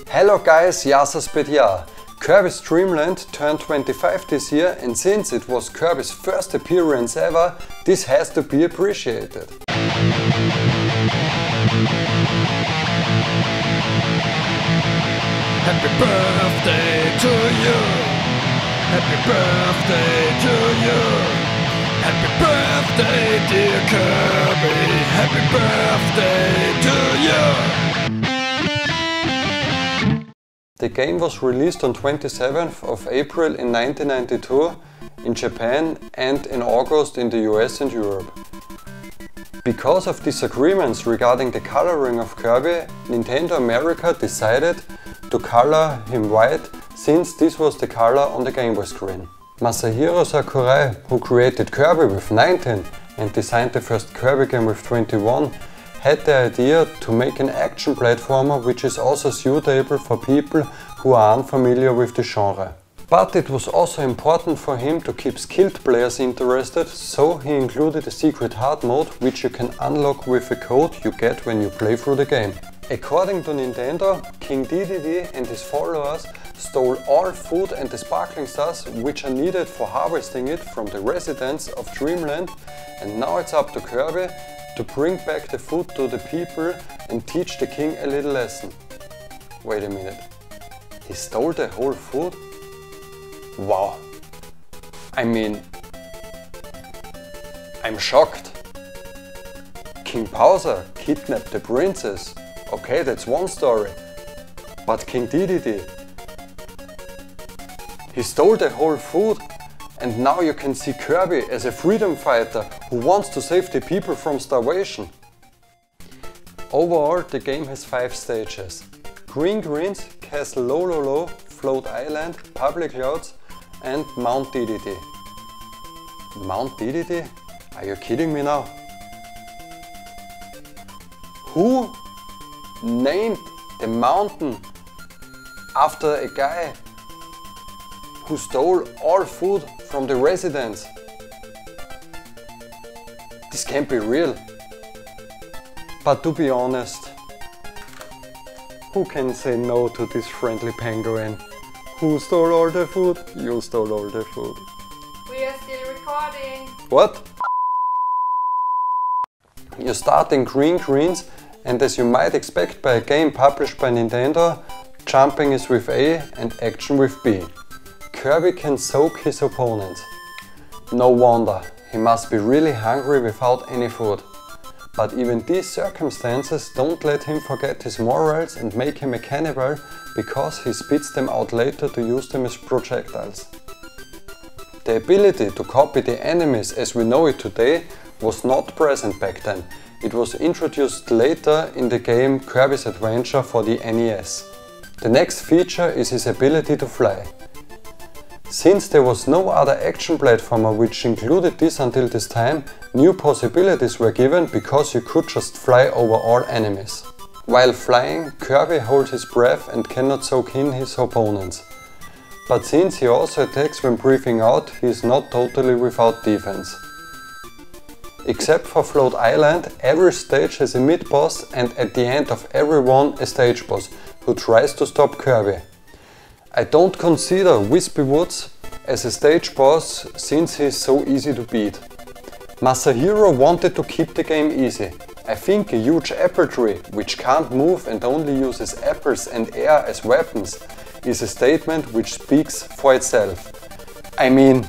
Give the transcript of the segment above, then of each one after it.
Hello guys, Jasas Paidiá. Kirby's Dream Land turned 25 this year, and since it was Kirby's first appearance ever, this has to be appreciated. Happy birthday to you! Happy birthday to you! Happy birthday dear Kirby! Happy birthday to you! The game was released on 27th of April in 1992 in Japan and in August in the US and Europe. Because of disagreements regarding the coloring of Kirby, Nintendo America decided to color him white, since this was the color on the Game Boy screen. Masahiro Sakurai, who created Kirby with 19 and designed the first Kirby game with 21, had the idea to make an action platformer which is also suitable for people who are unfamiliar with the genre. But it was also important for him to keep skilled players interested, so he included a secret hard mode which you can unlock with a code you get when you play through the game. According to Nintendo, King Dedede and his followers stole all food and the sparkling stars which are needed for harvesting it from the residents of Dreamland, and now it's up to Kirby to bring back the food to the people and teach the king a little lesson. Wait a minute, he stole the whole food? Wow, I mean, I'm shocked. King Bowser kidnapped the princess. Okay, that's one story. But King Dedede, he stole the whole food, and now you can see Kirby as a freedom fighter who wants to save the people from starvation. Overall, the game has 5 stages. Green Greens, Castle Lololo, Float Island, Public Clouds and Mount Dedede. Mount Dedede? Are you kidding me now? Who named the mountain after a guy who stole all food from the residents? This can't be real. But to be honest, who can say no to this friendly penguin? Who stole all the food? You stole all the food. We are still recording. What? You start in Green Greens, and as you might expect by a game published by Nintendo, jumping is with A and action with B. Kirby can soak his opponents. No wonder, he must be really hungry without any food. But even these circumstances don't let him forget his morals and make him a cannibal, because he spits them out later to use them as projectiles. The ability to copy the enemies as we know it today was not present back then. It was introduced later in the game Kirby's Adventure for the NES. The next feature is his ability to fly. Since there was no other action platformer which included this until this time, new possibilities were given because you could just fly over all enemies. While flying, Kirby holds his breath and cannot soak in his opponents. But since he also attacks when breathing out, he is not totally without defense. Except for Float Island, every stage has a mid-boss and at the end of every one a stage boss who tries to stop Kirby. I don't consider Wispy Woods as a stage boss since he is so easy to beat. Masahiro wanted to keep the game easy. I think a huge apple tree, which can't move and only uses apples and air as weapons, is a statement which speaks for itself. I mean...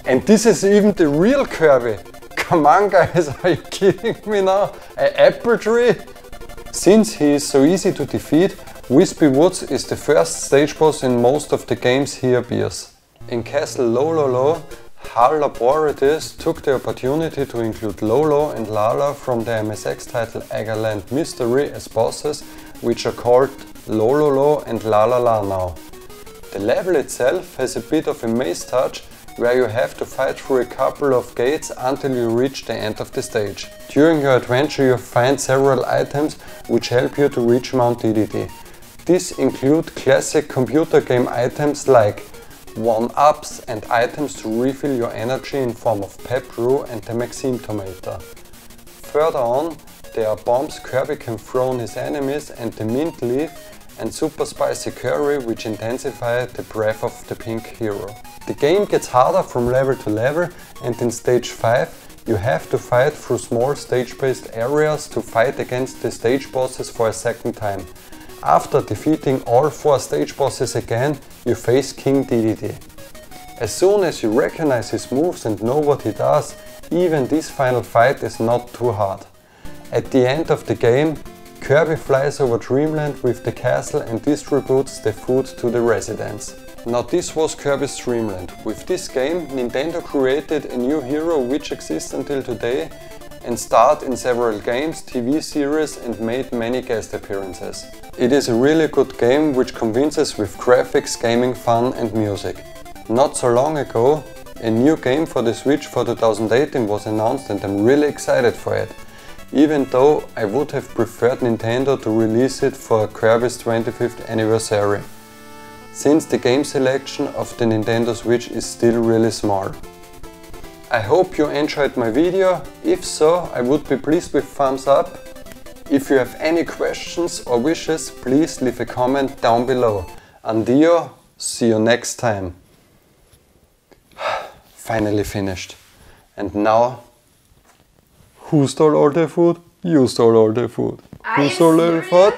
And this is even the real Kirby! Come on guys, are you kidding me now? An apple tree? Since he is so easy to defeat, Wispy Woods is the first stage boss in most of the games he appears. In Castle Lololo, HAL Laboratories took the opportunity to include Lolo and Lala from the MSX title Agaland Mystery as bosses, which are called Lololo and Lalala now. The level itself has a bit of a maze touch, where you have to fight through a couple of gates until you reach the end of the stage. During your adventure you find several items which help you to reach Mount Dedede. These include classic computer game items like 1-ups and items to refill your energy in form of pep brew and the Maxime tomato. Further on, there are bombs Kirby can throw on his enemies and the mint leaf and super spicy curry which intensify the breath of the pink hero. The game gets harder from level to level, and in stage 5 you have to fight through small stage-based areas to fight against the stage bosses for a second time. After defeating all 4 stage bosses again, you face King DDD. As soon as you recognize his moves and know what he does, even this final fight is not too hard. At the end of the game, Kirby flies over Dreamland with the castle and distributes the food to the residents. Now this was Kirby's Dreamland. With this game, Nintendo created a new hero which exists until today and starred in several games, TV series and made many guest appearances. It is a really good game which convinces with graphics, gaming fun and music. Not so long ago, a new game for the Switch for 2018 was announced and I'm really excited for it. Even though I would have preferred Nintendo to release it for Kirby's 25th anniversary, since the game selection of the Nintendo Switch is still really small. I hope you enjoyed my video. If so, I would be pleased with thumbs up. If you have any questions or wishes, please leave a comment down below. Andio, see you next time. Finally finished. And now, who stole all the food? You stole all the food. Who stole all the food?